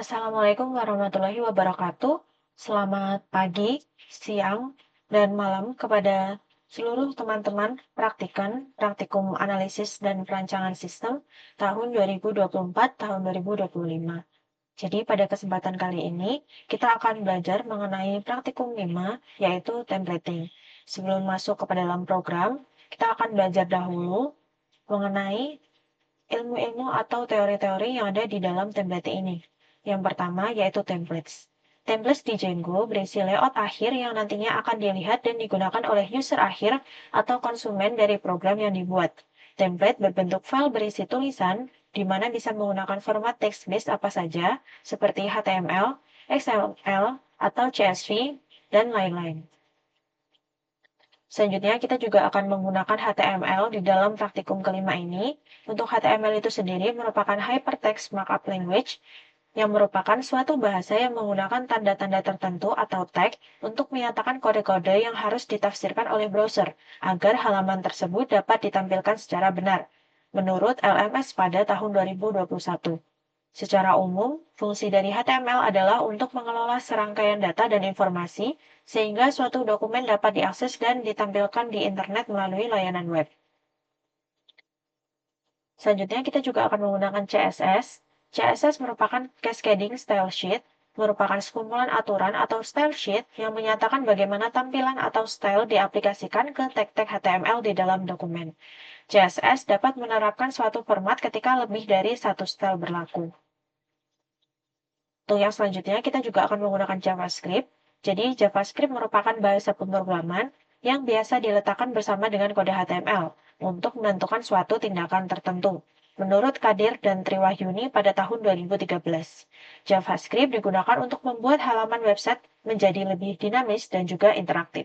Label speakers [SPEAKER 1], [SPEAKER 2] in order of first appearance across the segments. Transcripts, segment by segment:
[SPEAKER 1] Assalamualaikum warahmatullahi wabarakatuh. Selamat pagi, siang, dan malam kepada seluruh teman-teman praktikum analisis dan perancangan sistem tahun 2024 tahun 2025. Jadi pada kesempatan kali ini kita akan belajar mengenai praktikum 5 yaitu templating. Sebelum masuk ke dalam program, kita akan belajar dahulu mengenai ilmu-ilmu atau teori-teori yang ada di dalam template ini. Yang pertama yaitu templates. Templates di Django berisi layout akhir yang nantinya akan dilihat dan digunakan oleh user akhir atau konsumen dari program yang dibuat. Template berbentuk file berisi tulisan, di mana bisa menggunakan format text-based apa saja, seperti HTML, XML, atau CSV, dan lain-lain. Selanjutnya, kita juga akan menggunakan HTML di dalam praktikum kelima ini. Untuk HTML itu sendiri merupakan Hypertext Markup Language, yang merupakan suatu bahasa yang menggunakan tanda-tanda tertentu atau tag untuk menyatakan kode-kode yang harus ditafsirkan oleh browser, agar halaman tersebut dapat ditampilkan secara benar, menurut LMS pada tahun 2021. Secara umum, fungsi dari HTML adalah untuk mengelola serangkaian data dan informasi, sehingga suatu dokumen dapat diakses dan ditampilkan di internet melalui layanan web. Selanjutnya, kita juga akan menggunakan CSS. CSS merupakan Cascading Style Sheet, merupakan sekumpulan aturan atau style sheet yang menyatakan bagaimana tampilan atau style diaplikasikan ke tag-tag HTML di dalam dokumen. CSS dapat menerapkan suatu format ketika lebih dari satu style berlaku. Untuk yang selanjutnya, kita juga akan menggunakan JavaScript. Jadi, JavaScript merupakan bahasa pemrograman yang biasa diletakkan bersama dengan kode HTML untuk menentukan suatu tindakan tertentu. Menurut Kadir dan Triwahyuni pada tahun 2013, JavaScript digunakan untuk membuat halaman website menjadi lebih dinamis dan juga interaktif.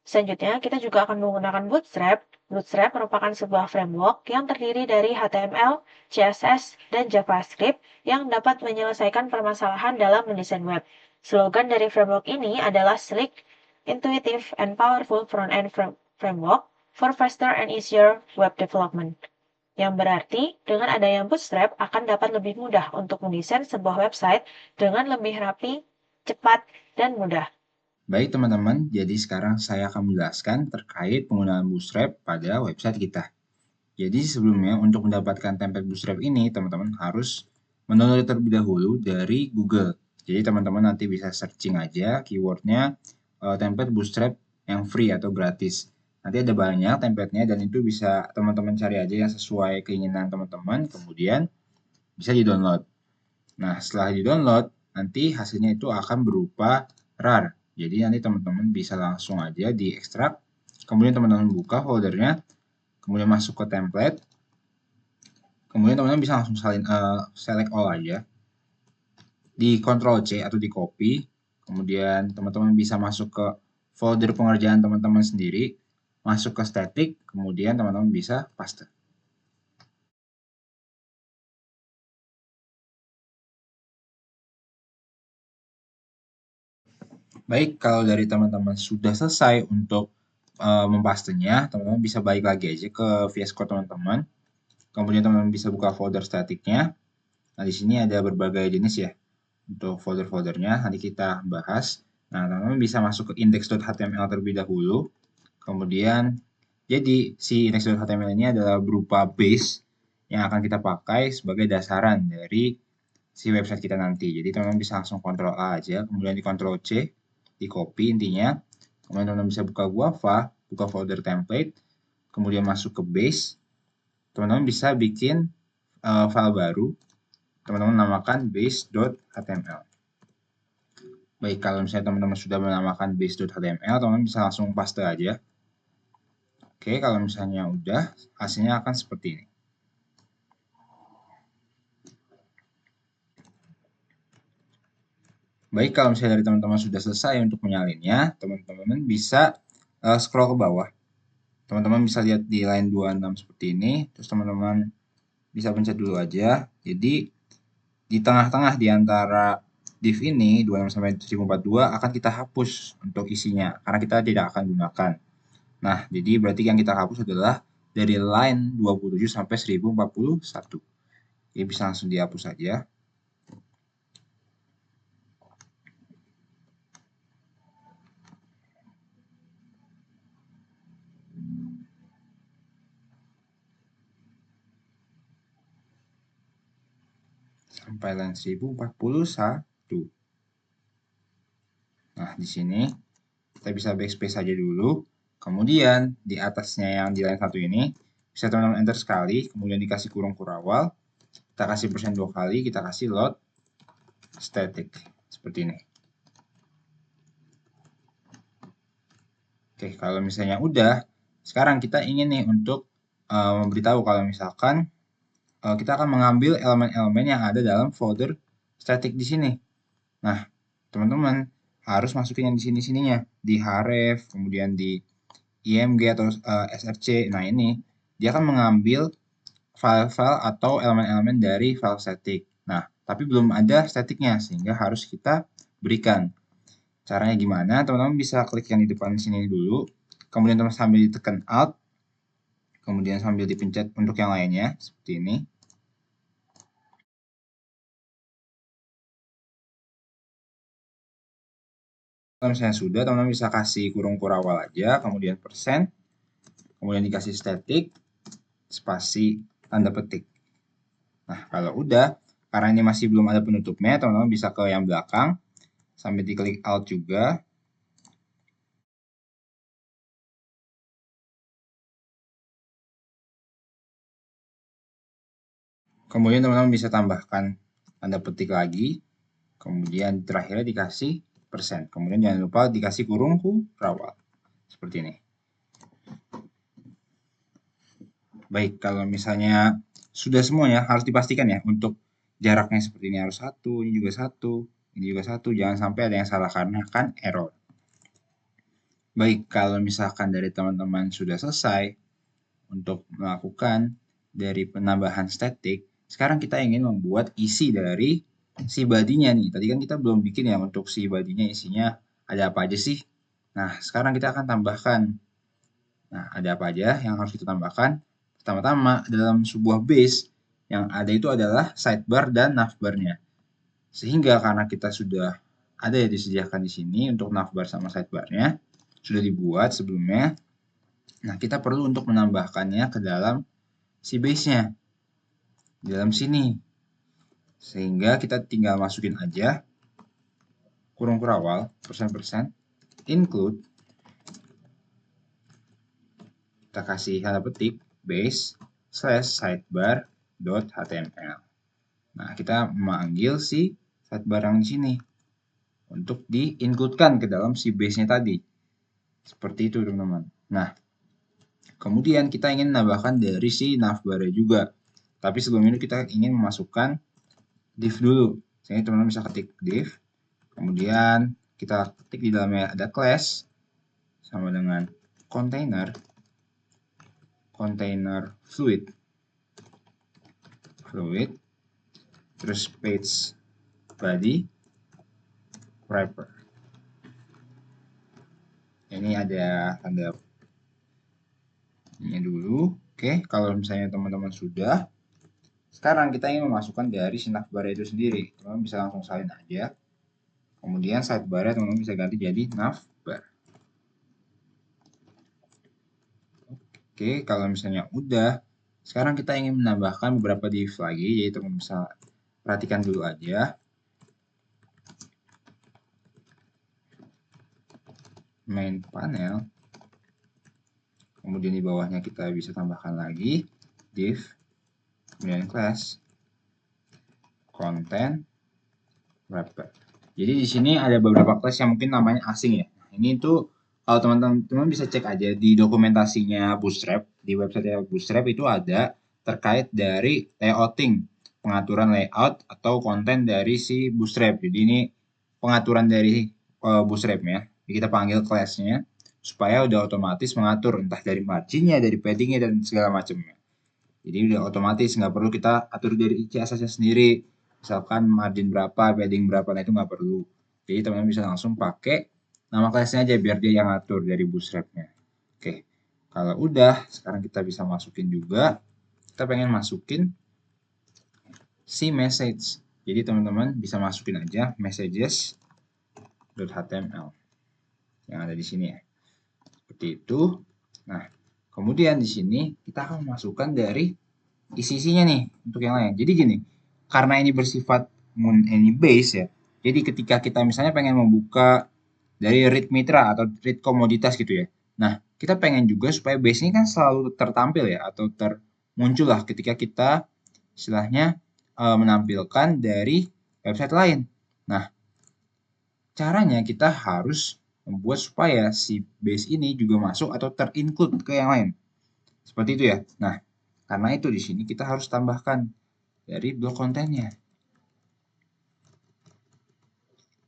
[SPEAKER 1] Selanjutnya, kita juga akan menggunakan Bootstrap. Bootstrap merupakan sebuah framework yang terdiri dari HTML, CSS, dan JavaScript yang dapat menyelesaikan permasalahan dalam mendesain web. Slogan dari framework ini adalah Slick, Intuitive, and Powerful Front-End Framework for Faster and Easier Web Development. Yang berarti, dengan adanya Bootstrap akan dapat lebih mudah untuk mendesain sebuah website dengan lebih rapi, cepat, dan mudah.
[SPEAKER 2] Baik teman-teman, jadi sekarang saya akan menjelaskan terkait penggunaan Bootstrap pada website kita. Jadi sebelumnya untuk mendapatkan template Bootstrap ini, teman-teman harus mendownload terlebih dahulu dari Google. Jadi teman-teman nanti bisa searching aja keywordnya template Bootstrap yang free atau gratis. Nanti ada banyak templatenya dan itu bisa teman-teman cari aja yang sesuai keinginan teman-teman, kemudian bisa di-download. Nah, setelah di-download, nanti hasilnya itu akan berupa RAR. Jadi nanti teman-teman bisa langsung aja diekstrak, kemudian teman-teman buka foldernya, kemudian masuk ke template, kemudian teman-teman bisa langsung select all aja, di Ctrl C atau di copy, kemudian teman-teman bisa masuk ke folder pengerjaan teman-teman sendiri, masuk ke static, kemudian teman-teman bisa paste. Baik, kalau dari teman-teman sudah selesai untuk mempastenya, teman-teman bisa balik lagi aja ke VS Code teman-teman. Kemudian teman-teman bisa buka folder statiknya. Nah, di sini ada berbagai jenis ya untuk folder-foldernya. Nanti kita bahas. Nah, teman-teman bisa masuk ke index.html terlebih dahulu. Kemudian, jadi si index.html ini adalah berupa base yang akan kita pakai sebagai dasaran dari si website kita nanti. Jadi teman-teman bisa langsung Ctrl A aja, kemudian di Ctrl C, di copy intinya. Kemudian teman-teman bisa buka Guava, buka folder template, kemudian masuk ke base. Teman-teman bisa bikin file baru, teman-teman namakan base.html. Baik, kalau misalnya teman-teman sudah menamakan base.html, teman-teman bisa langsung paste aja. Oke, kalau misalnya udah, hasilnya akan seperti ini. Baik, kalau misalnya dari teman-teman sudah selesai untuk menyalinnya, teman-teman bisa scroll ke bawah. Teman-teman bisa lihat di line 26 seperti ini, terus teman-teman bisa pencet dulu aja. Jadi di tengah-tengah di antara div ini 26 sampai 1042 akan kita hapus untuk isinya karena kita tidak akan gunakan. Nah, jadi berarti yang kita hapus adalah dari line 27 sampai 1041. Jadi bisa langsung dihapus saja. sampai line 1041. Nah, di sini kita bisa backspace saja dulu. Kemudian di atasnya yang di line 1 ini bisa teman-teman enter sekali, kemudian dikasih kurung kurawal. Kita kasih persen 2 kali, kita kasih load static seperti ini. Oke, kalau misalnya udah, sekarang kita ingin nih untuk memberitahu kalau misalkan kita akan mengambil elemen-elemen yang ada dalam folder static di sini. Nah, teman-teman harus masukin yang di sini-sininya, di href, kemudian di img atau src. Nah, ini dia akan mengambil file-file atau elemen-elemen dari file static. Nah, tapi belum ada statiknya, sehingga harus kita berikan. Caranya gimana? Teman-teman bisa klik yang di depan sini dulu, kemudian teman sambil ditekan Alt, kemudian sambil dipencet untuk yang lainnya, seperti ini. Kalau misalnya sudah, teman-teman bisa kasih kurung kurawal aja, kemudian persen, kemudian dikasih static, spasi, tanda petik. Nah, kalau udah, karena ini masih belum ada penutupnya, teman-teman bisa ke yang belakang, sambil diklik Alt juga. Kemudian teman-teman bisa tambahkan tanda petik lagi, kemudian terakhirnya dikasih persen. Kemudian jangan lupa dikasih kurung kurawal. Seperti ini. Baik, kalau misalnya sudah semuanya harus dipastikan ya untuk jaraknya seperti ini harus 1, ini juga 1, ini juga 1. Jangan sampai ada yang salah karena akan error. Baik, kalau misalkan dari teman-teman sudah selesai untuk melakukan dari penambahan static, sekarang kita ingin membuat isi dari si bodinya nih. Tadi kan kita belum bikin ya untuk si bodinya isinya ada apa aja sih. Nah, sekarang kita akan tambahkan. Nah, ada apa aja yang harus kita tambahkan? Pertama-tama, dalam sebuah base, yang ada itu adalah sidebar dan navbar-nya. Sehingga karena kita sudah ada yang disediakan di sini untuk navbar sama sidebar-nya, sudah dibuat sebelumnya. Nah, kita perlu untuk menambahkannya ke dalam si base-nya. Di dalam sini. Sehingga kita tinggal masukin aja kurung kurawal, persen-persen, include, kita kasih tanda petik, base, slash sidebar, .html. Nah, kita memanggil si sidebar yang di sini untuk di-include-kan ke dalam si base-nya tadi. Seperti itu, teman-teman. Nah, kemudian kita ingin menambahkan dari si navbar-nya juga. Tapi sebelum itu kita ingin memasukkan div dulu. Jadi teman-teman bisa ketik div, kemudian kita ketik di dalamnya ada class sama dengan container fluid, terus page body wrapper. Ini ada tanda ini dulu. Oke, kalau misalnya teman-teman sudah, sekarang kita ingin memasukkan dari si navbar itu sendiri. Teman-teman bisa langsung salin aja. Kemudian sidebar-nya teman-teman bisa ganti jadi navbar. Oke, kalau misalnya udah, sekarang kita ingin menambahkan beberapa div lagi, jadi teman-teman bisa perhatikan dulu aja. Main panel, kemudian di bawahnya kita bisa tambahkan lagi div, kemudian class, content, wrapper. Jadi di sini ada beberapa class yang mungkin namanya asing ya. Ini tuh kalau teman-teman bisa cek aja di dokumentasinya Bootstrap, di website Bootstrap itu ada terkait dari layouting, pengaturan layout atau konten dari si Bootstrap. Jadi ini pengaturan dari Bootstrap-nya. Jadi kita panggil class-nya supaya udah otomatis mengatur entah dari margin-nya, dari padding-nya dan segala macamnya. Jadi udah otomatis nggak perlu kita atur dari CSS-nya sendiri. Misalkan margin berapa, padding berapa, nah itu nggak perlu. Jadi teman-teman bisa langsung pakai nama kelasnya aja biar dia yang ngatur dari Bootstrap-nya. Oke, kalau udah, sekarang kita bisa masukin juga. Kita pengen masukin si message. Jadi teman-teman bisa masukin aja messages.html yang ada di sini ya. Seperti itu. Nah, kemudian di sini kita akan memasukkan dari isi-isinya nih untuk yang lain. Jadi gini, karena ini bersifat ini base ya. Jadi ketika kita misalnya pengen membuka dari read mitra atau read komoditas gitu ya. Nah, kita pengen juga supaya base ini kan selalu tertampil ya atau termuncul lah ketika kita istilahnya menampilkan dari website lain. Nah, caranya kita harus membuat supaya si base ini juga masuk atau terinclude ke yang lain. Seperti itu ya. Nah, karena itu di sini kita harus tambahkan dari blok kontennya.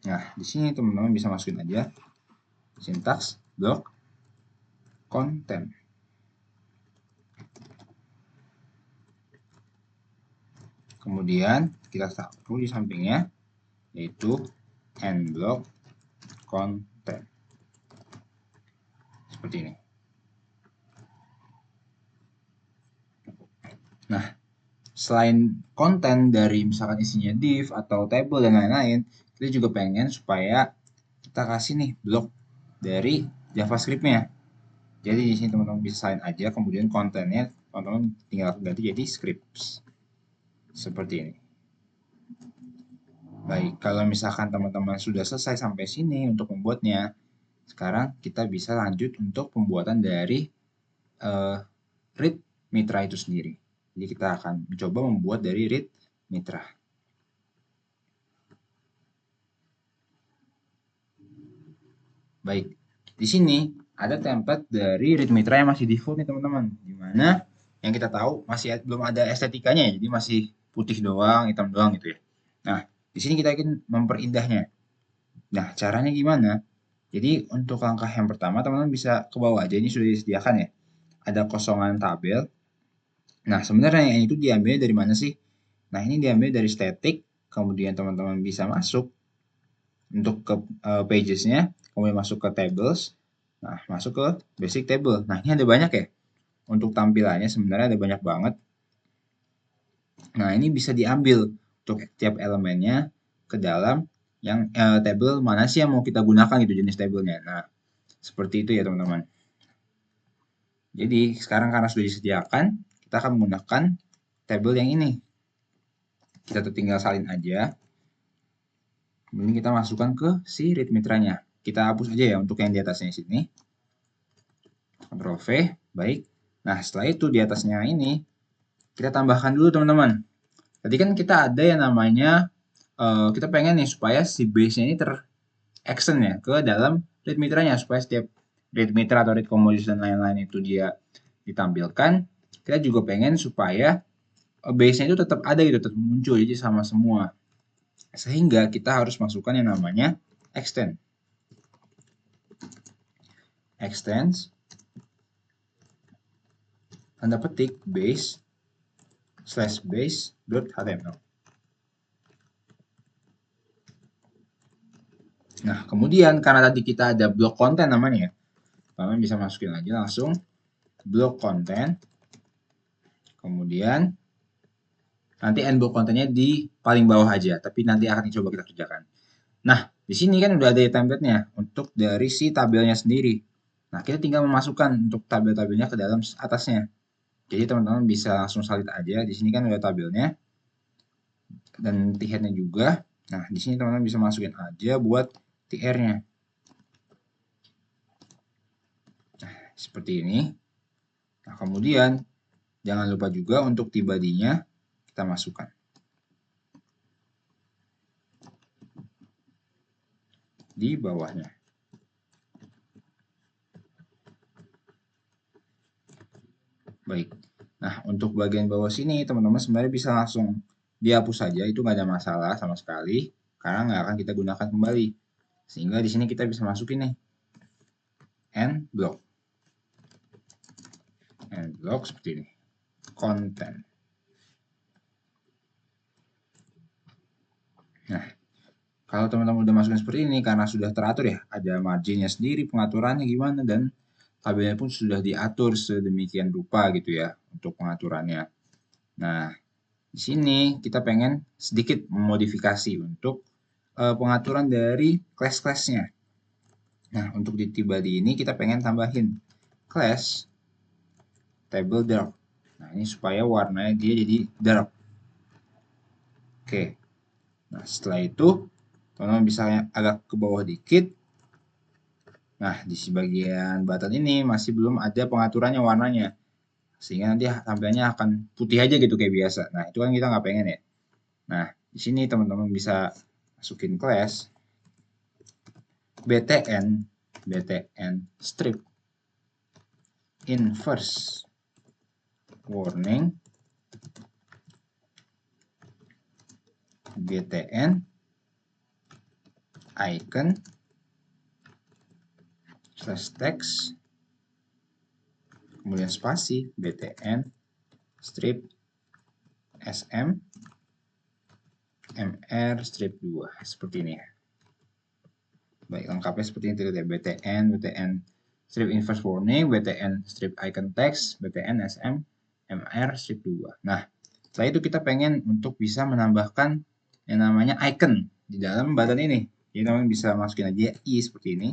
[SPEAKER 2] Nah, di sini teman-teman bisa masukin aja sintaks blok konten. Kemudian kita taruh di sampingnya yaitu end block konten. Seperti ini. Nah, selain konten dari misalkan isinya div atau table dan lain-lain, kita juga pengen supaya kita kasih nih blok dari JavaScript-nya. Jadi di sini teman-teman bisa salin aja, kemudian kontennya teman-teman tinggal ganti jadi scripts. Seperti ini. Baik, kalau misalkan teman-teman sudah selesai sampai sini untuk membuatnya, sekarang kita bisa lanjut untuk pembuatan dari read mitra itu sendiri. Jadi kita akan mencoba membuat dari read mitra. Baik, di sini ada template dari read mitra yang masih default nih teman-teman. Dimana yang kita tahu masih belum ada estetikanya ya, jadi masih putih doang, hitam doang gitu ya. Nah, di sini kita ingin memperindahnya. Nah, caranya gimana? Jadi untuk langkah yang pertama teman-teman bisa ke bawah aja, ini sudah disediakan ya. Ada kosongan tabel. Nah, sebenarnya yang itu diambil dari mana sih? Nah, ini diambil dari static, kemudian teman-teman bisa masuk untuk ke pages-nya, kemudian masuk ke tables, nah masuk ke basic table. Nah, ini ada banyak ya. Untuk tampilannya sebenarnya ada banyak banget. Nah, ini bisa diambil untuk tiap elemennya ke dalam yang table mana sih yang mau kita gunakan gitu jenis tabelnya. Nah, seperti itu ya teman-teman. Jadi sekarang karena sudah disediakan, kita akan menggunakan table yang ini. Kita tinggal salin aja. Kemudian kita masukkan ke si read mitranya. Kita hapus aja ya untuk yang di atasnya sini. Ctrl V, baik. Nah, setelah itu di atasnya ini, kita tambahkan dulu teman-teman. Tadi kan kita ada yang namanya, kita pengen nih supaya si base-nya ini ter-extend ya ke dalam read mitranya. Supaya setiap read mitra atau read commodities dan lain-lain itu dia ditampilkan. Kita juga pengen supaya base-nya itu tetap ada gitu, tetap muncul jadi sama semua. Sehingga kita harus masukkan yang namanya extend. Extends tanda petik base / base.html. Nah, kemudian karena tadi kita ada blok konten namanya, kalian bisa masukin aja langsung blok konten. Kemudian nanti end blok kontennya di paling bawah aja, tapi nanti akan coba kita kerjakan. Nah, di sini kan udah ada template-nya untuk dari si tabelnya sendiri. Nah, kita tinggal memasukkan untuk tabel-tabelnya ke dalam atasnya. Jadi teman-teman bisa langsung salin aja. Di sini kan udah tabelnya dan t-headnya juga. Nah, di sini teman-teman bisa masukin aja buat tr-nya. Nah, seperti ini. Nah, kemudian jangan lupa juga untuk t-body-nya kita masukkan. Di bawahnya. Baik. Nah, untuk bagian bawah sini teman-teman sebenarnya bisa langsung dihapus saja, itu nggak ada masalah sama sekali karena nggak akan kita gunakan kembali. Sehingga di sini kita bisa masukin nih end block. End block seperti ini. Konten. Nah, kalau teman-teman udah masukin seperti ini karena sudah teratur ya, ada marginnya sendiri, pengaturannya gimana dan tabelnya pun sudah diatur sedemikian rupa gitu ya untuk pengaturannya. Nah, di sini kita pengen sedikit memodifikasi untuk pengaturan dari class-classnya. Nah, untuk di t-body ini kita pengen tambahin class table dark. Nah, ini supaya warnanya dia jadi dark. Oke. Nah, setelah itu teman-teman bisa agak ke bawah dikit. Nah, di bagian button ini masih belum ada pengaturannya warnanya. Sehingga nanti tampilannya akan putih aja gitu kayak biasa. Nah, itu kan kita nggak pengen ya. Nah, di sini teman-teman bisa masukin class btn strip inverse warning btn icon slash text kemudian spasi btn strip sm mr strip 2 seperti ini ya. Baik, lengkapnya seperti ini ya. btn strip inverse warning, btn strip icon text, btn sm mr strip 2. Nah, setelah itu kita pengen untuk bisa menambahkan yang namanya icon di dalam button ini. Jadi teman bisa masukin aja i seperti ini.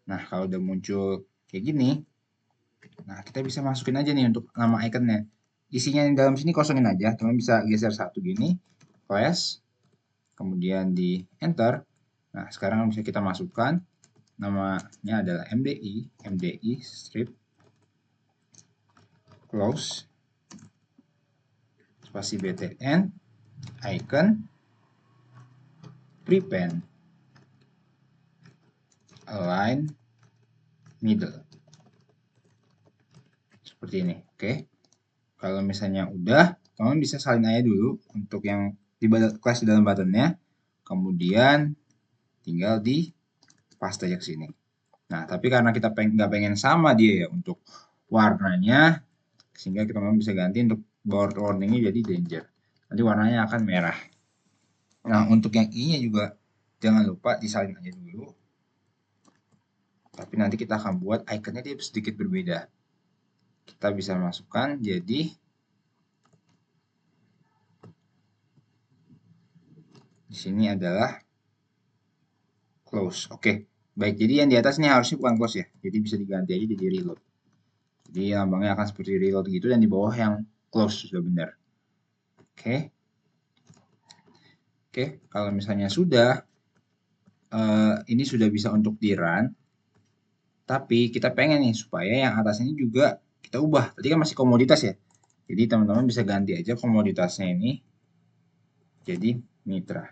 [SPEAKER 2] Nah, kalau udah muncul kayak gini, nah kita bisa masukin aja nih untuk nama iconnya. Isinya di dalam sini kosongin aja. Teman bisa geser satu gini, class, kemudian di enter. Nah, sekarang bisa kita masukkan namanya adalah mdi strip close spasi btn icon prepend align middle seperti ini. Oke, kalau misalnya udah, teman bisa salin aja dulu untuk yang di kelas di dalam buttonnya, kemudian tinggal di paste aja ke sini. Nah, tapi karena kita nggak pengen sama dia ya untuk warnanya, sehingga kita bisa ganti untuk board warningnya jadi danger. Nanti warnanya akan merah. Nah, untuk yang i-nya juga jangan lupa disalin aja dulu. Tapi nanti kita akan buat ikonnya dia sedikit berbeda. Kita bisa masukkan jadi di sini adalah close. Oke. Baik, jadi yang di atas ini harusnya bukan close ya. Jadi bisa diganti aja jadi reload. Jadi lambangnya akan seperti reload gitu dan di bawah yang close sudah benar. Oke. Oke, kalau misalnya sudah ini sudah bisa untuk di run. Tapi kita pengen nih supaya yang atas ini juga kita ubah. Tadi kan masih komoditas ya. Jadi teman-teman bisa ganti aja komoditasnya ini jadi mitra.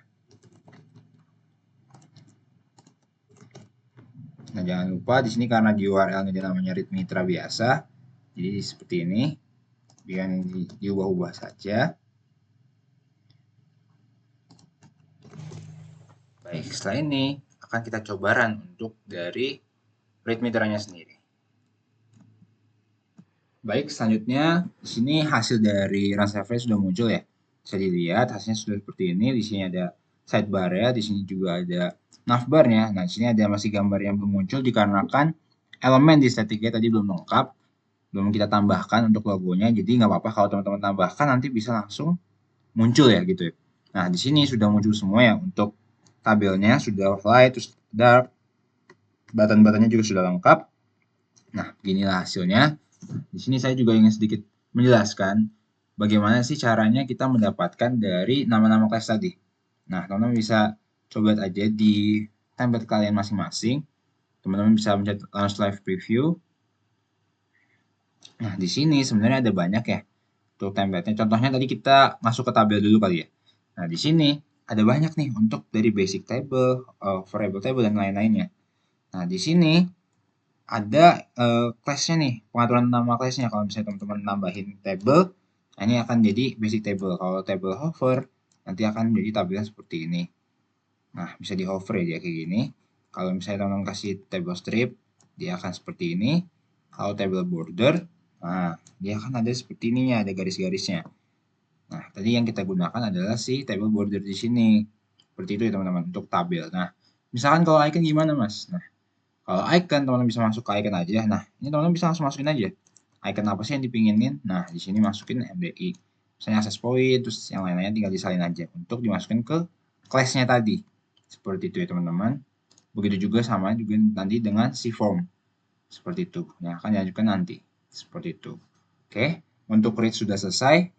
[SPEAKER 2] Nah, jangan lupa di sini karena di URL-nya dia namanya read mitra biasa. Jadi seperti ini. Biar diubah-ubah saja. Baik, setelah ini akan kita coba run untuk dari read mitranya sendiri. Baik, selanjutnya di sini hasil dari run server sudah muncul ya. Bisa dilihat hasilnya sudah seperti ini. Di sini ada sidebar ya, di sini juga ada navbarnya. Nah, di sini ada masih gambar yang belum muncul dikarenakan elemen di statiknya tadi belum lengkap, belum kita tambahkan untuk logonya. Jadi nggak apa-apa kalau teman-teman tambahkan nanti bisa langsung muncul ya gitu ya. Nah, di sini sudah muncul semua ya untuk tabelnya sudah light, terus dark, button-buttonnya juga sudah lengkap. Nah, beginilah hasilnya. Di sini saya juga ingin sedikit menjelaskan bagaimana sih caranya kita mendapatkan dari nama-nama kelas tadi. Nah, teman-teman bisa coba aja di template kalian masing-masing. Teman-teman bisa mencet launch live preview. Nah, di sini sebenarnya ada banyak ya untuk template-nya. Contohnya tadi kita masuk ke tabel dulu kali ya. Nah, di sini ada banyak nih untuk dari basic table, variable table, dan lain-lainnya. Nah, di sini ada class-nya nih, pengaturan nama class-nya. Kalau misalnya teman-teman nambahin table, nah ini akan jadi basic table. Kalau table hover, nanti akan menjadi tabelnya seperti ini. Nah, bisa di hover ya kayak gini. Kalau misalnya teman-teman kasih table strip, dia akan seperti ini. Kalau table border, nah dia akan ada seperti ininya, ada garis-garisnya. Nah, tadi yang kita gunakan adalah si table border di sini. Seperti itu ya teman-teman, untuk tabel. Nah, misalkan kalau icon gimana mas? Nah, kalau icon teman-teman bisa masuk ke icon aja. Nah, ini teman-teman bisa langsung masukin aja. Icon apa sih yang dipinginin? Nah, di sini masukin MDI. Misalnya access point, terus yang lain-lainnya tinggal disalin aja untuk dimasukin ke class-nya tadi. Seperti itu ya teman-teman. Begitu juga sama juga nanti dengan si form. Seperti itu. Yang akan diajukan nanti. Seperti itu. Oke, untuk read sudah selesai.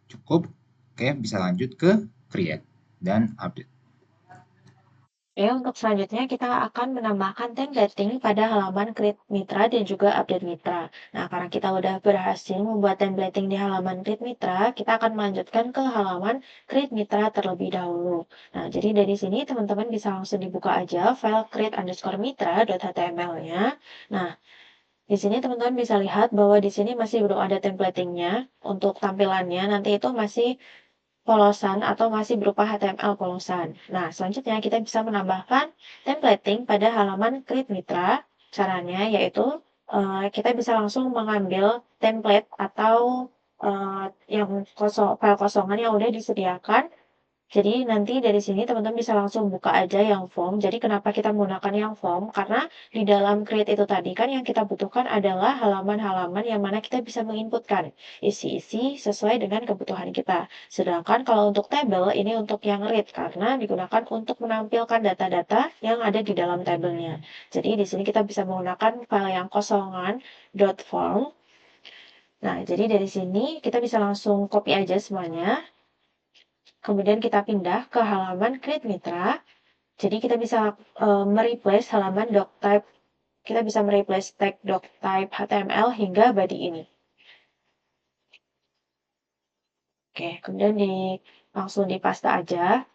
[SPEAKER 2] Cukup. Oke, bisa lanjut ke create dan update.
[SPEAKER 1] Oke, untuk selanjutnya kita akan menambahkan templating pada halaman create mitra dan juga update mitra. Nah, karena kita udah berhasil membuat templating di halaman create mitra, kita akan melanjutkan ke halaman create mitra terlebih dahulu. Nah, jadi dari sini teman-teman bisa langsung dibuka aja file create_mitra.html-nya. Nah, di sini teman-teman bisa lihat bahwa di sini masih belum ada templatingnya. Untuk tampilannya nanti itu masih polosan atau masih berupa HTML polosan. Nah, selanjutnya kita bisa menambahkan templating pada halaman create mitra. Caranya yaitu kita bisa langsung mengambil template atau yang kosong, file kosongan yang udah disediakan. Jadi nanti dari sini teman-teman bisa langsung buka aja yang form. Jadi kenapa kita menggunakan yang form? Karena di dalam create itu tadi kan yang kita butuhkan adalah halaman-halaman yang mana kita bisa menginputkan isi-isi sesuai dengan kebutuhan kita. Sedangkan kalau untuk table ini untuk yang read karena digunakan untuk menampilkan data-data yang ada di dalam tabelnya. Jadi di sini kita bisa menggunakan file yang kosongan .form. Nah, jadi dari sini kita bisa langsung copy aja semuanya. Kemudian kita pindah ke halaman create mitra. Jadi kita bisa mereplace halaman doctype. Kita bisa mereplace tag doctype HTML hingga body ini. Oke, kemudian langsung dipaste aja.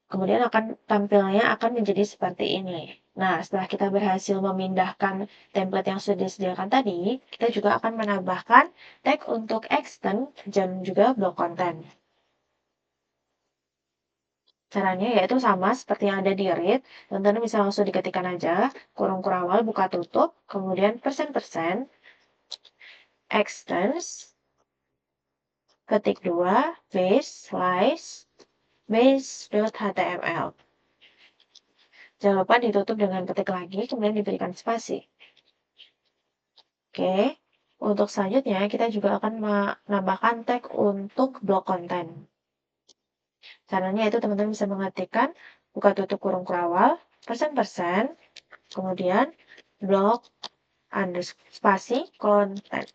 [SPEAKER 1] Kemudian tampilnya akan menjadi seperti ini. Nah, setelah kita berhasil memindahkan template yang sudah disediakan tadi, kita juga akan menambahkan tag untuk extend dan juga block content. Caranya yaitu sama seperti yang ada di read, teman-teman bisa langsung diketikkan aja, kurung kurawal buka tutup, kemudian persen, extends, ketik 2, base, slice, base.html. Jangan lupa ditutup dengan ketik lagi, kemudian diberikan spasi. Oke, untuk selanjutnya kita juga akan menambahkan tag untuk block content. Caranya itu teman-teman bisa mengetikkan buka tutup kurung kurawal, persen, kemudian block spasi konten.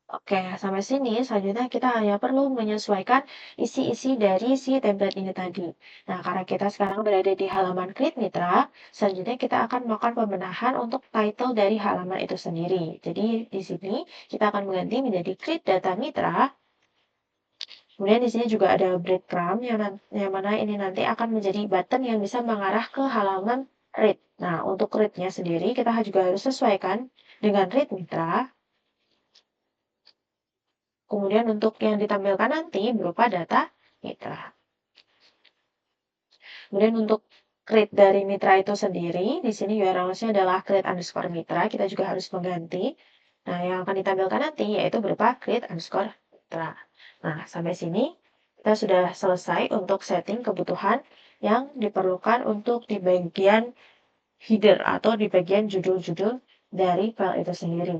[SPEAKER 1] Oke, sampai sini selanjutnya kita hanya perlu menyesuaikan isi-isi dari si template ini tadi. Nah, karena kita sekarang berada di halaman create mitra, selanjutnya kita akan melakukan pembenahan untuk title dari halaman itu sendiri. Jadi, di sini kita akan mengganti menjadi create data mitra. Kemudian di sini juga ada breadcrumb yang mana ini nanti akan menjadi button yang bisa mengarah ke halaman read. Nah, untuk read-nya sendiri kita juga harus sesuaikan dengan read mitra. Kemudian untuk yang ditampilkan nanti berupa data mitra. Kemudian untuk create dari mitra itu sendiri, di sini URL-nya adalah create_mitra. Kita juga harus mengganti. Nah, yang akan ditampilkan nanti yaitu berupa create_mitra. Nah, sampai sini kita sudah selesai untuk setting kebutuhan yang diperlukan untuk di bagian header atau di bagian judul-judul dari file itu sendiri.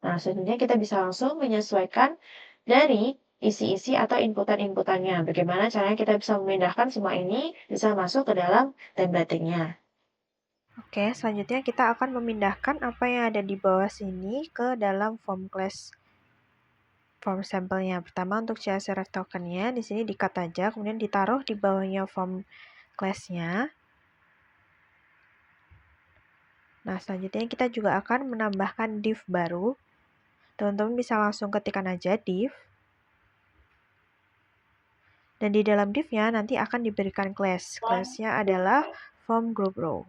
[SPEAKER 1] Nah, selanjutnya kita bisa langsung menyesuaikan dari isi-isi atau inputan-inputannya. Bagaimana caranya kita bisa memindahkan semua ini bisa masuk ke dalam templating-nya.
[SPEAKER 3] Oke, selanjutnya kita akan memindahkan apa yang ada di bawah sini ke dalam form class form sampelnya. Pertama untuk CSRF tokennya di sini di-cut aja, kemudian ditaruh di bawahnya form class-nya. Nah, selanjutnya kita juga akan menambahkan div baru. Teman-teman bisa langsung ketikkan aja div. Dan di dalam div-nya nanti akan diberikan class. Class-nya adalah form group row.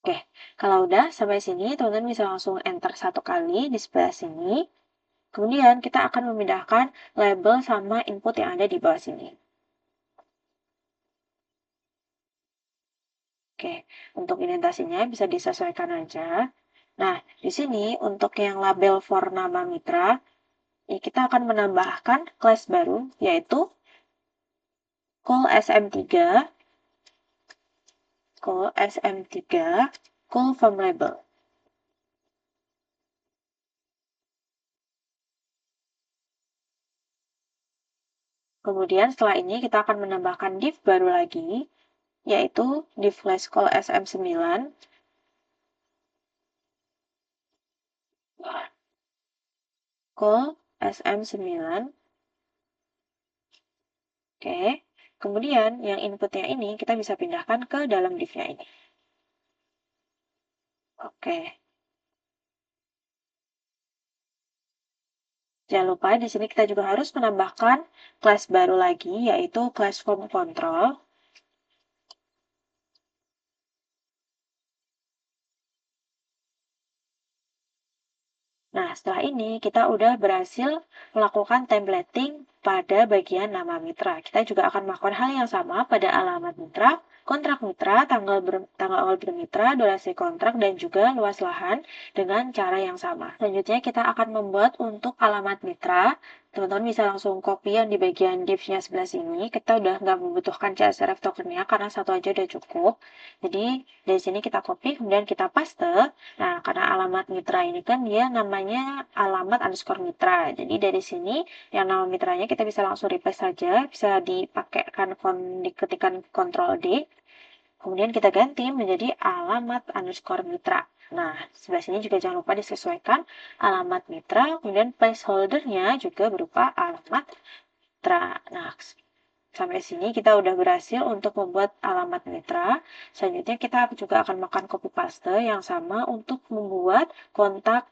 [SPEAKER 1] Oke, kalau udah sampai sini, teman-teman bisa langsung enter satu kali di sebelah sini. Kemudian kita akan memindahkan label sama input yang ada di bawah sini. Oke, untuk indentasinya bisa disesuaikan aja. Nah, di sini untuk yang label for nama mitra, kita akan menambahkan kelas baru, yaitu call SM3, call form label. Kemudian setelah ini kita akan menambahkan div baru lagi, yaitu div class call SM9. call SM9. Oke, kemudian yang inputnya ini kita bisa pindahkan ke dalam div-nya ini. Oke. Jangan lupa di sini kita juga harus menambahkan kelas baru lagi, yaitu kelas form control. Nah, setelah ini kita udah berhasil melakukan templating pada bagian nama mitra. Kita juga akan melakukan hal yang sama pada alamat mitra, kontrak mitra, tanggal awal bermitra, durasi kontrak, dan juga luas lahan dengan cara yang sama. Selanjutnya kita akan membuat untuk alamat mitra. Teman-teman bisa langsung copy yang di bagian div-nya sebelah sini. Kita udah nggak membutuhkan CSRF tokennya karena satu aja udah cukup. Jadi dari sini kita copy, kemudian kita paste. Nah, karena alamat mitra ini kan dia namanya alamat underscore mitra. Jadi dari sini yang nama mitranya kita bisa langsung replace saja, bisa dipakaikan diketikkan Ctrl D, kemudian kita ganti menjadi alamat underscore mitra. Nah, sebelah sini juga jangan lupa disesuaikan alamat mitra, kemudian placeholder-nya juga berupa alamat mitra. Nah, sampai sini kita udah berhasil untuk membuat alamat mitra. Selanjutnya kita juga akan melakukan copy paste yang sama untuk membuat kontak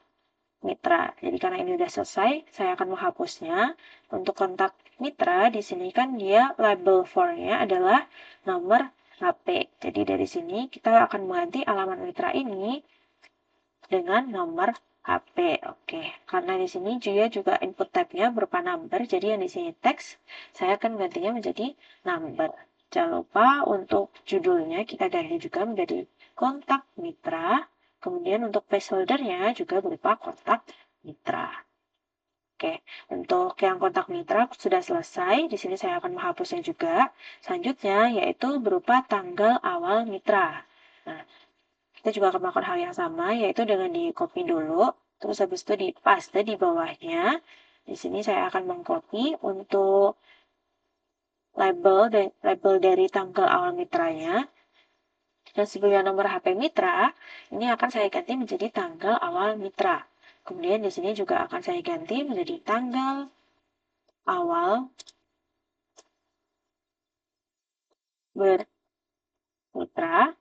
[SPEAKER 1] mitra. Jadi karena ini udah selesai, saya akan menghapusnya. Untuk kontak mitra, di sini kan dia label for-nya adalah nomor HP. Jadi dari sini kita akan mengganti alamat mitra ini dengan nomor HP. Oke, karena di sini juga input type-nya berupa number, jadi yang di sini teks, saya akan gantinya menjadi number. Jangan lupa untuk judulnya kita ganti juga menjadi kontak mitra. Kemudian untuk placeholder-nya juga berupa kontak mitra. Oke, untuk yang kontak mitra sudah selesai. Di sini saya akan menghapusnya juga. Selanjutnya yaitu berupa tanggal awal mitra. Nah, kita juga akan melakukan hal yang sama, yaitu dengan di copy dulu, terus habis itu di paste di bawahnya. Di sini saya akan mengcopy untuk label dari tanggal awal mitranya. Dan sebelumnya nomor HP mitra, ini akan saya ganti menjadi tanggal awal mitra. Kemudian di sini juga akan saya ganti menjadi tanggal awal bermitra.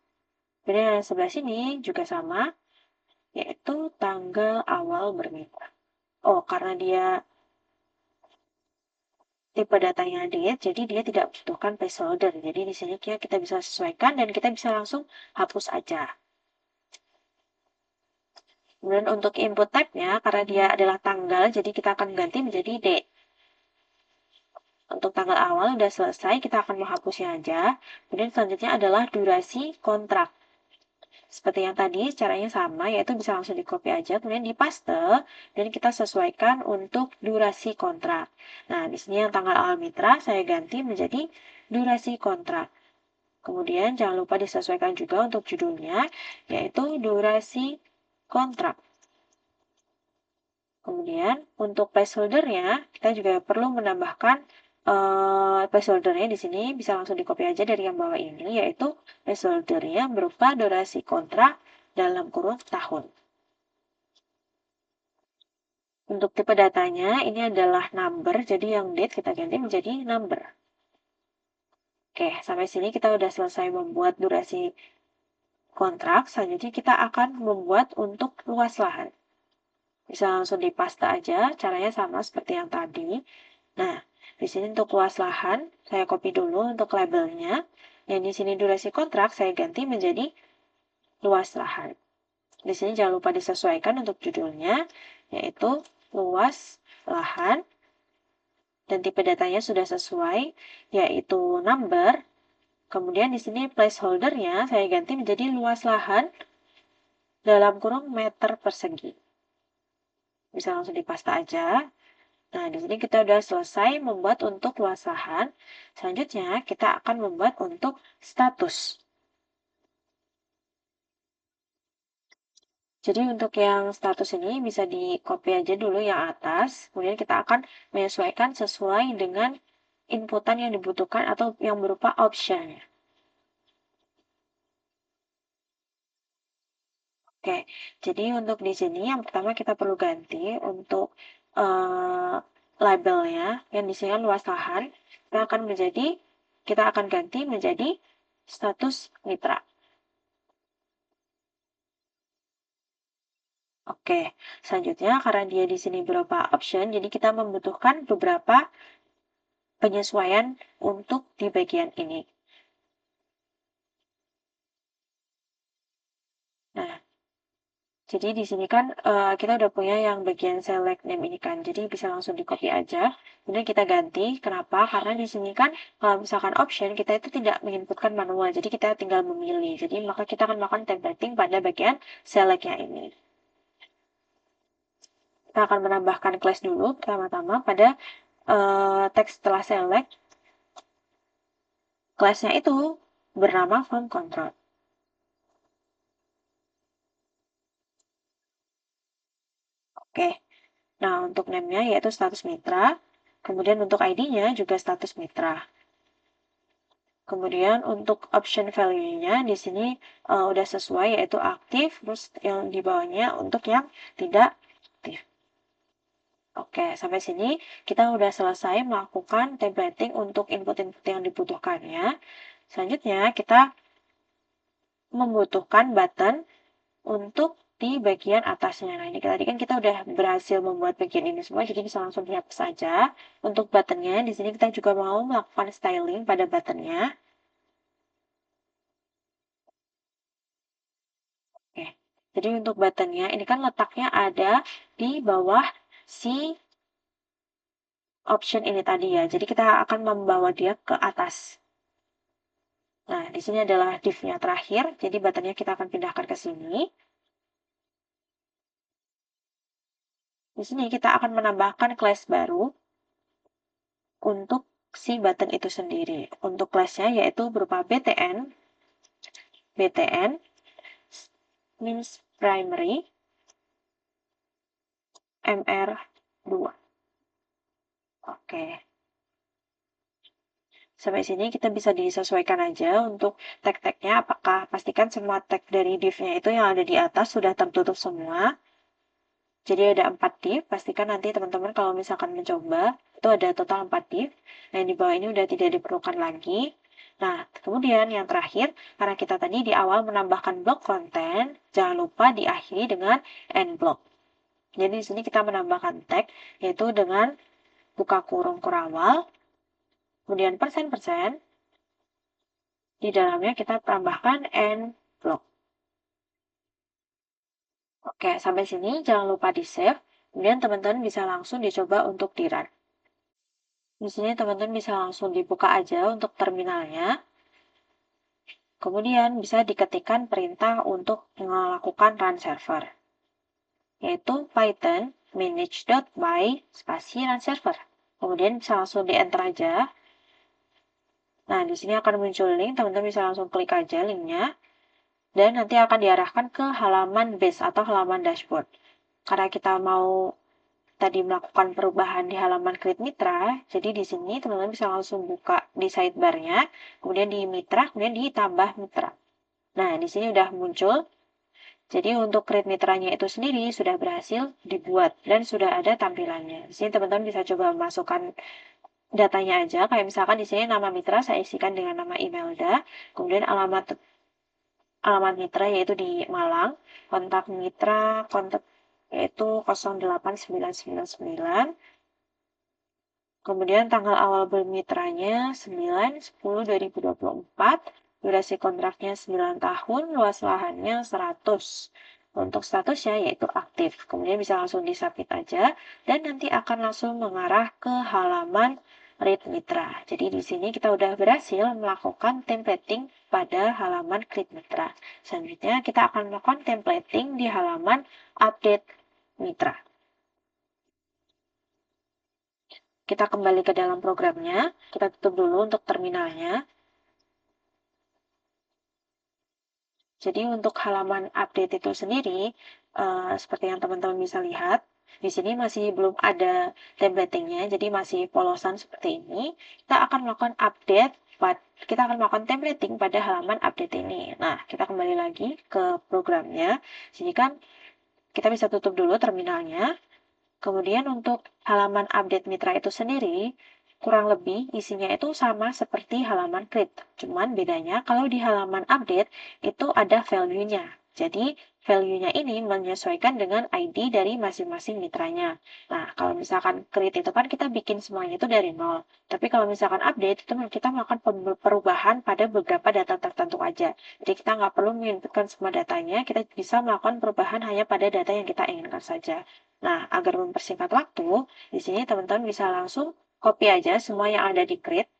[SPEAKER 1] Kemudian yang sebelah sini juga sama, yaitu tanggal awal bermitra. Oh, karena dia tipe datanya date, jadi dia tidak membutuhkan placeholder. Jadi di sini kita bisa sesuaikan dan kita bisa langsung hapus aja. Kemudian untuk input type-nya, karena dia adalah tanggal, jadi kita akan ganti menjadi date. Untuk tanggal awal udah selesai, kita akan menghapusnya aja. Kemudian selanjutnya adalah durasi kontrak. Seperti yang tadi, caranya sama, yaitu bisa langsung di copy aja, kemudian di paste, dan kita sesuaikan untuk durasi kontrak. Nah, di sini yang tanggal awal mitra, saya ganti menjadi durasi kontrak. Kemudian jangan lupa disesuaikan juga untuk judulnya, yaitu durasi kontrak. Kemudian untuk placeholder-nya, kita juga perlu menambahkan placeholder-nya di sini bisa langsung di copy aja dari yang bawah ini, yaitu placeholder-nya berupa durasi kontrak dalam kurun tahun. Untuk tipe datanya, ini adalah number, jadi yang date kita ganti menjadi number. Oke, sampai sini kita udah selesai membuat durasi kontrak. Selanjutnya kita akan membuat untuk luas lahan. Bisa langsung di paste aja, caranya sama seperti yang tadi. Nah, di sini untuk luas lahan, saya copy dulu untuk labelnya. Yang di sini durasi kontrak, saya ganti menjadi luas lahan. Di sini jangan lupa disesuaikan untuk judulnya, yaitu luas lahan. Dan tipe datanya sudah sesuai, yaitu number. Kemudian di sini placeholder-nya saya ganti menjadi luas lahan dalam kurung meter persegi. Bisa langsung dipaste aja. Nah, di sini kita udah selesai membuat untuk luas lahan. Selanjutnya, kita akan membuat untuk status. Jadi untuk yang status ini bisa di copy aja dulu yang atas. Kemudian kita akan menyesuaikan sesuai dengan inputan yang dibutuhkan atau yang berupa option. Oke, jadi untuk di sini yang pertama kita perlu ganti untuk labelnya yang di sini kan luas lahan, kita akan ganti menjadi status mitra. Oke, selanjutnya karena dia di sini berupa option, jadi kita membutuhkan beberapa penyesuaian untuk di bagian ini. Nah, jadi di sini kan kita udah punya yang bagian select name ini kan, jadi bisa langsung di copy aja. Kemudian kita ganti. Kenapa? Karena di sini kan kalau misalkan option kita itu tidak menginputkan manual, jadi kita tinggal memilih. Jadi maka kita akan melakukan templating pada bagian selectnya ini. Kita akan menambahkan class dulu pertama-tama pada teks setelah select. Class-nya itu bernama form control. Oke. Nah, untuk name-nya yaitu status mitra. Kemudian untuk ID-nya juga status mitra. Kemudian untuk option value-nya di sini udah sesuai yaitu aktif, terus yang di bawahnya untuk yang tidak aktif. Oke, sampai sini kita udah selesai melakukan templating untuk input-input yang dibutuhkannya. Selanjutnya kita membutuhkan button untuk di bagian atasnya. Nah, ini tadi kan kita udah berhasil membuat bagian ini semua, jadi bisa langsung dihapus saja. Untuk buttonnya, di sini kita juga mau melakukan styling pada buttonnya. Oke, jadi untuk buttonnya, ini kan letaknya ada di bawah si option ini tadi ya. Jadi kita akan membawa dia ke atas. Nah, di sini adalah div-nya terakhir, jadi buttonnya kita akan pindahkan ke sini. Di sini kita akan menambahkan class baru untuk si button itu sendiri. Untuk class-nya yaitu berupa BTN means primary MR2. Oke. Sampai sini kita bisa disesuaikan aja untuk tag-tagnya. Apakah pastikan semua tag dari div-nya itu yang ada di atas sudah tertutup semua. Jadi ada 4 div. Pastikan nanti teman-teman kalau misalkan mencoba, itu ada total 4 div. Nah, yang di bawah ini udah tidak diperlukan lagi. Nah, kemudian yang terakhir, karena kita tadi di awal menambahkan blok konten, jangan lupa diakhiri dengan end block. Jadi di sini kita menambahkan tag, yaitu dengan buka kurung kurawal, kemudian persen, di dalamnya kita tambahkan end block. Oke, sampai sini jangan lupa di-save, kemudian teman-teman bisa langsung dicoba untuk di-run. Di sini teman-teman bisa langsung dibuka aja untuk terminalnya. Kemudian bisa diketikkan perintah untuk melakukan run server, yaitu python manage.py spasi run server. Kemudian bisa langsung di-enter aja. Nah, di sini akan muncul link, teman-teman bisa langsung klik aja linknya. Dan nanti akan diarahkan ke halaman base atau halaman dashboard. Karena kita mau tadi melakukan perubahan di halaman Create Mitra, jadi di sini teman-teman bisa langsung buka di sidebar-nya, kemudian di Mitra, kemudian ditambah Mitra. Nah, di sini udah muncul. Jadi untuk Create Mitranya itu sendiri sudah berhasil dibuat dan sudah ada tampilannya. Di sini teman-teman bisa coba masukkan datanya aja, kayak misalkan di sini nama mitra saya isikan dengan nama Imelda, kemudian alamat mitra yaitu di Malang, kontak mitra yaitu 08999, kemudian tanggal awal bermitranya 9/10/2024, durasi kontraknya 9 tahun, luas lahannya 100. Untuk statusnya yaitu aktif, kemudian bisa langsung disubmit aja, dan nanti akan langsung mengarah ke halaman Read Mitra. Jadi di sini kita udah berhasil melakukan templating pada halaman Create Mitra. Selanjutnya kita akan melakukan templating di halaman Update Mitra. Kita kembali ke dalam programnya, kita tutup dulu untuk terminalnya. Jadi untuk halaman update itu sendiri, seperti yang teman-teman bisa lihat, di sini masih belum ada templatingnya, jadi masih polosan seperti ini. Kita akan melakukan templating pada halaman update ini. Nah, kita kembali lagi ke programnya. Sini kan kita bisa tutup dulu terminalnya. Kemudian untuk halaman update mitra itu sendiri, kurang lebih isinya itu sama seperti halaman create. Cuman bedanya kalau di halaman update itu ada value-nya. Jadi value-nya ini menyesuaikan dengan ID dari masing-masing mitranya. Nah, kalau misalkan create itu kan kita bikin semuanya itu dari nol. Tapi kalau misalkan update itu kita melakukan perubahan pada beberapa data tertentu aja. Jadi kita nggak perlu menginputkan semua datanya, kita bisa melakukan perubahan hanya pada data yang kita inginkan saja. Nah, agar mempersingkat waktu, di sini teman-teman bisa langsung copy aja semua yang ada di create.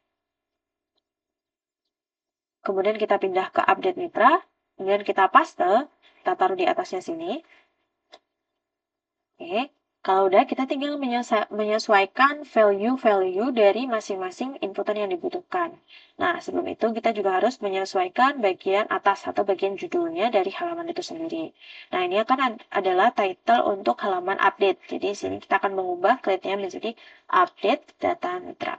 [SPEAKER 1] Kemudian kita pindah ke update mitra, kemudian kita paste, kita taruh di atasnya sini. Oke, kalau udah kita tinggal menyesuaikan value-value dari masing-masing inputan yang dibutuhkan. Nah, sebelum itu kita juga harus menyesuaikan bagian atas atau bagian judulnya dari halaman itu sendiri. Nah, ini akan adalah title untuk halaman update. Jadi, di sini kita akan mengubah create-nya menjadi update data mitra.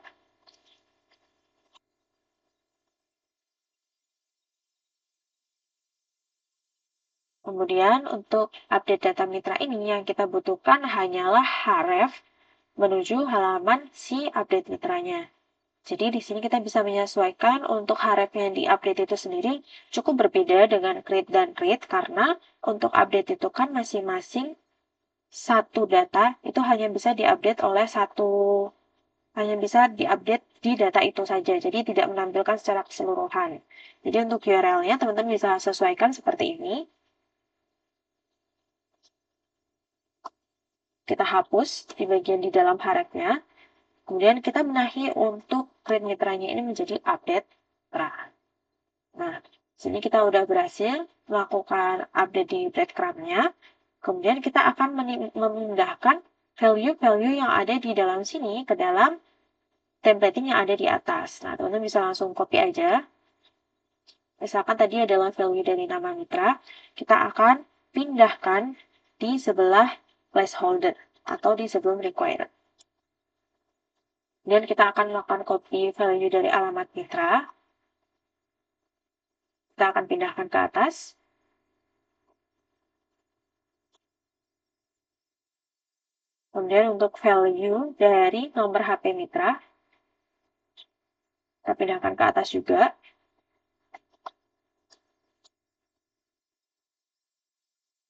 [SPEAKER 1] Kemudian untuk update data mitra ini yang kita butuhkan hanyalah href menuju halaman si update mitranya. Jadi di sini kita bisa menyesuaikan untuk href yang di-update itu sendiri cukup berbeda dengan create dan create karena untuk update itu kan masing-masing satu data itu hanya bisa diupdate oleh hanya bisa diupdate di data itu saja. Jadi tidak menampilkan secara keseluruhan. Jadi untuk URL-nya teman-teman bisa sesuaikan seperti ini. Kita hapus di bagian di dalam hrefnya. Kemudian kita benahi untuk create mitranya ini menjadi update mitra. Nah, sini kita udah berhasil melakukan update di breadcrumb-nya. Kemudian kita akan memindahkan value-value yang ada di dalam sini ke dalam templating yang ada di atas. Nah, teman-teman bisa langsung copy aja. Misalkan tadi adalah value dari nama mitra, kita akan pindahkan di sebelah placeholder atau di sebelum required. Dan kita akan melakukan copy value dari alamat mitra. Kita akan pindahkan ke atas. Kemudian untuk value dari nomor HP mitra, kita pindahkan ke atas juga.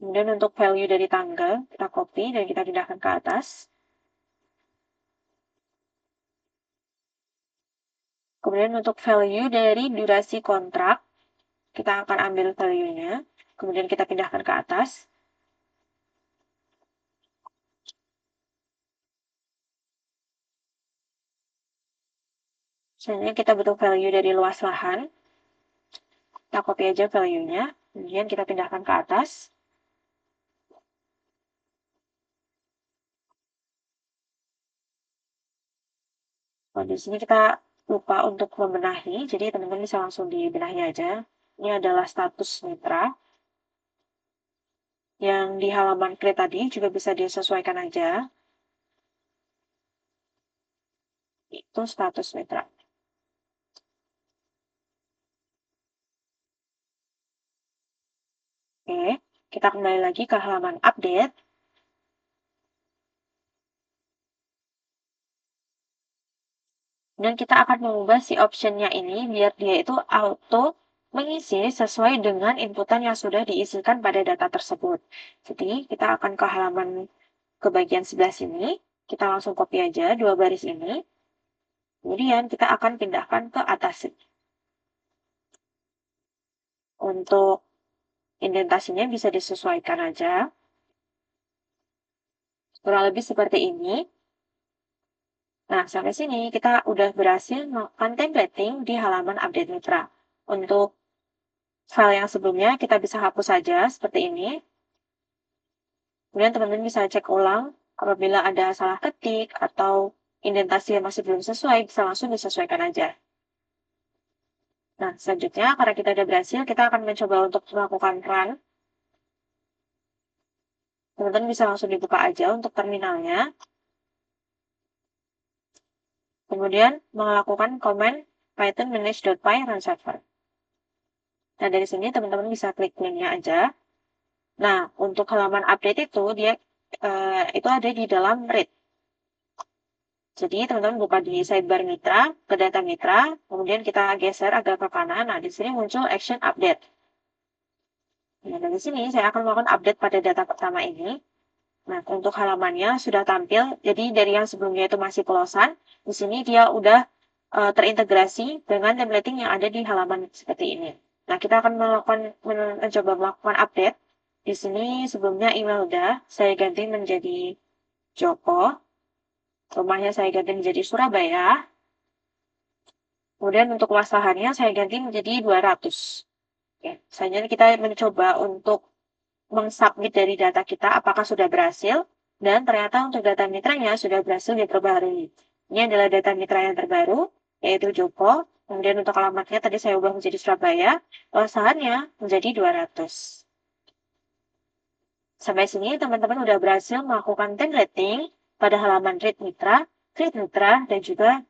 [SPEAKER 1] Kemudian untuk value dari tanggal, kita copy dan kita pindahkan ke atas. Kemudian untuk value dari durasi kontrak, kita akan ambil value-nya, kemudian kita pindahkan ke atas. Selanjutnya kita butuh value dari luas lahan. Kita copy aja value-nya, kemudian kita pindahkan ke atas. Oh, di sini kita lupa untuk membenahi, jadi teman-teman bisa langsung dibenahi aja. Ini adalah status mitra. Yang di halaman create tadi juga bisa disesuaikan aja. Itu status mitra. Oke, kita kembali lagi ke halaman update. Dan kita akan mengubah si option-nya ini biar dia itu auto mengisi sesuai dengan inputan yang sudah diisikan pada data tersebut. Jadi kita akan ke halaman ke bagian sebelah sini, kita langsung copy aja dua baris ini. Kemudian kita akan pindahkan ke atas. Untuk indentasinya bisa disesuaikan aja. Kurang lebih seperti ini. Nah, sampai sini kita udah berhasil melakukan templating di halaman update mitra. Untuk file yang sebelumnya kita bisa hapus saja seperti ini. Kemudian teman-teman bisa cek ulang apabila ada salah ketik atau indentasi yang masih belum sesuai, bisa langsung disesuaikan aja. Nah, selanjutnya karena kita udah berhasil, kita akan mencoba untuk melakukan run. Teman-teman bisa langsung dibuka aja untuk terminalnya. Kemudian melakukan command python manage.py run server. Nah, dari sini teman-teman bisa klik linknya aja. Nah, untuk halaman update itu, dia itu ada di dalam read. Jadi teman-teman buka di sidebar mitra, ke data mitra, kemudian kita geser agak ke kanan. Nah, di sini muncul action update. Nah, dari sini saya akan melakukan update pada data pertama ini. Nah, untuk halamannya sudah tampil. Jadi dari yang sebelumnya itu masih close-an, di sini dia udah terintegrasi dengan templating yang ada di halaman seperti ini. Nah, kita akan mencoba melakukan update. Di sini sebelumnya Imelda, saya ganti menjadi Joko. Rumahnya saya ganti menjadi Surabaya. Kemudian untuk luas lahannya saya ganti menjadi 200. Oke, selanjutnya kita mencoba untuk mengsubmit dari data kita apakah sudah berhasil, dan ternyata untuk data mitranya sudah berhasil diperbarui. Ini adalah data mitra yang terbaru, yaitu Joko. Kemudian untuk alamatnya tadi saya ubah menjadi Surabaya, luas lahannya menjadi 200. Sampai sini teman-teman udah berhasil melakukan templating pada halaman read mitra, create mitra, dan juga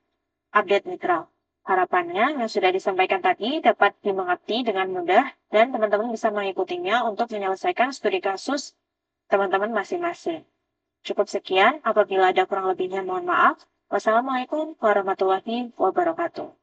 [SPEAKER 1] update mitra. Harapannya yang sudah disampaikan tadi dapat dimengerti dengan mudah dan teman-teman bisa mengikutinya untuk menyelesaikan studi kasus teman-teman masing-masing. Cukup sekian, apabila ada kurang lebihnya mohon maaf. Wassalamualaikum warahmatullahi wabarakatuh.